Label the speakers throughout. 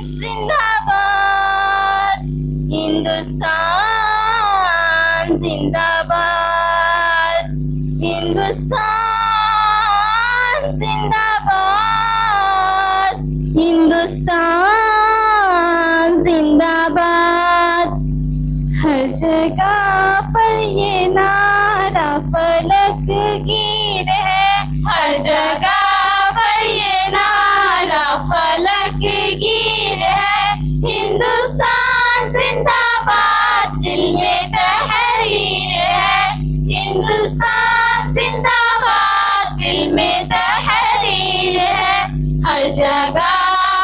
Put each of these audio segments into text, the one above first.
Speaker 1: जिंदाबाद, हिंदुस्तान जिंदाबाद, हिंदुस्तान जिंदाबाद, हिंदुस्तान जिंदाबाद। हर जगह पर ये नारा फलकगीर है, हर जगह पर ये नारा फलकगीर है। हिंदुस्तान जिंदाबाद, दिल में तहरीर है। हिंदुस्तान जिंदाबाद, दिल में तहरीर है। हर जगह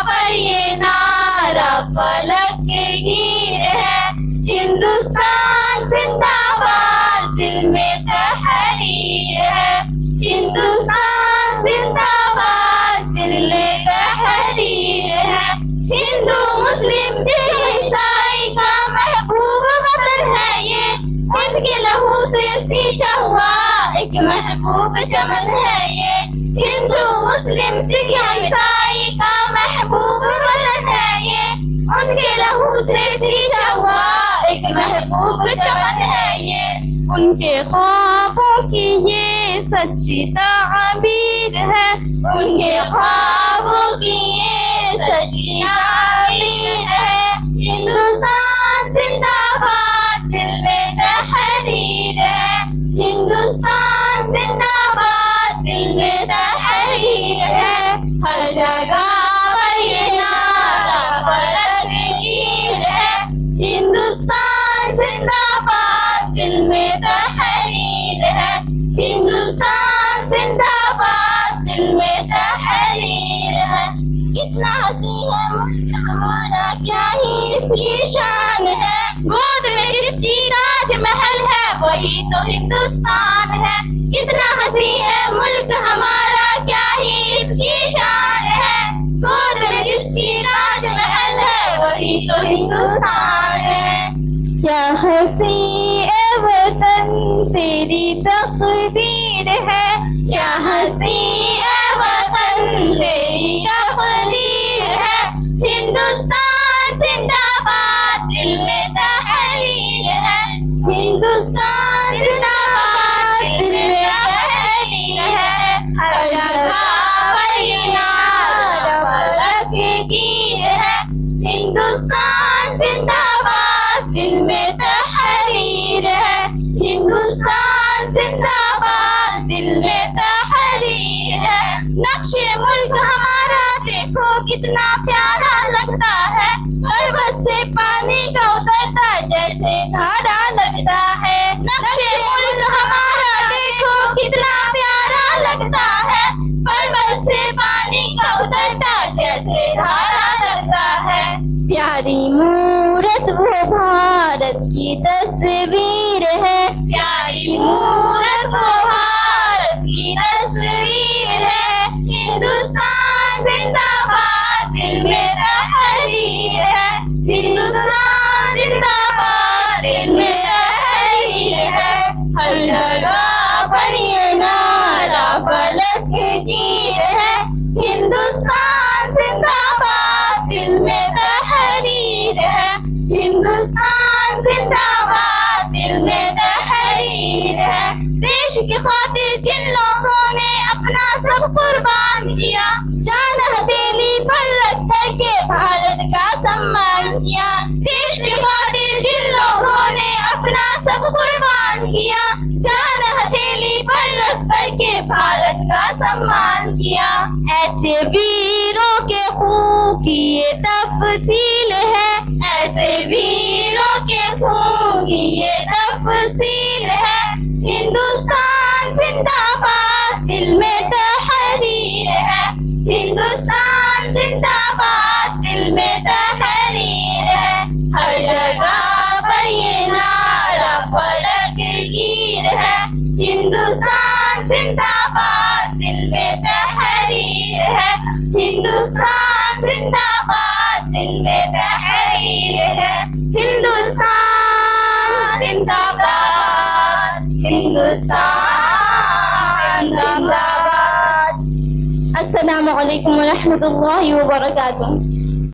Speaker 1: पर ये नारा फलकगीर है। हिंदुस्तान जिंदाबाद, दिल में तहरीर है। हिंदुस्तान जिंदाबाद, दिल में तहरीर है। हिंदू मुस्लिम ईसाई का महबूब वतन है ये, खुद के लहू से सींचा हुआ एक महबूब चमन है ये। हिंदू मुस्लिम सिख ईसाई का महबूब वतन है ये, उनके लहू से सींचा हुआ एक महबूब चमन है ये। उनके ख्वाबों की ये सच्ची ताबीर है, उनके ख्वाबों की ये सच्ची ताबीर है। हिंदुस्तान जिंदाबाद, दिल में तहरीर है। हिंदुस्तान जिंदाबाद, दिल में तहरीर है। हर जगह पर ये नारा फलकगीर है। हिंदुस्तान जिंदाबाद, दिल में तहरीर है। हिंदुस्तान जिंदाबाद, दिल में तहरीर है। कितना हसी है मुल्क हमारा, क्या ही इसकी शान है। गोद में जिसकी राजमहल है, वही तो हिंदुस्तान है। कितना हसी है मुल्क हमारा, क्या ही इसकी शान है। गोद में जिसकी राजमहल है, वही तो हिंदुस्तान है। क्या हसी ए वतन तेरी तकदीर है, क्या हसी ए वतन तेरी तकदीर है। हिंदुस्तान जिंदाबाद, दिल में तहरीर है। हिंदुस्तान जिंदाबाद, दिल में तहरीर है। हर जगह पर ये नारा फलकगीर है। हिंदुस्तान जिंदाबाद, दिल में तहरीर है। हिंदुस्तान जिंदाबाद, दिल में तहरीर है। नक्शे मुल्क हमारा देखो कितना प्यारा लगता है, पर्वत से पानी का उतरता जैसे धारा लगता है। नक्शे मुल्क हमारा देखो कितना प्यारा लगता है, पर्वत से पानी का उतरता जैसे धारा लगता है। प्यारी मूरत वो भारत की तस्वीर है, प्यारी मूरत वो भारत की तस्वीर है। हिंदुस्तान जिंदाबाद, दिल में तहरीर है। हिंदुस्तान जिंदाबाद, दिल में तहरीर है। हर जगह पर ये नारा फलकगीर है। हिंदुस्तान जिंदाबाद, दिल में तहरीर है। हिंदुस्तान जिंदाबाद, दिल में तहरीर है। देश की खातिर जिन लोगों ने अपना सब कुर्बान किया, जान हथेली पर रख करके भारत का सम्मान किया। देश की खातिर जिन लोगों ने अपना सब कुर्बान किया, जान हथेली पर रख करके भारत का सम्मान किया। ऐसे वीरों के खून की ये तफसील है, ऐसे वीरों के खून की ये तफसील है। हिंदुस्तान जिंदाबाद, दिल में तहरीर है। हिंदुस्तान जिंदाबाद, दिल में तहरीर है। हर जगह पर ये नारा फलकगीर है। हिंदुस्तान जिंदाबाद, दिल में तहरीर है। हिंदुस्तान जिंदाबाद, दिल में तहरीर है। हिंदुस्तान जिंदाबाद, हिंदुस्तान जिंदाबाद। अस्सलामु अलैकुम व रहमतुल्लाहि व बरकातुहू।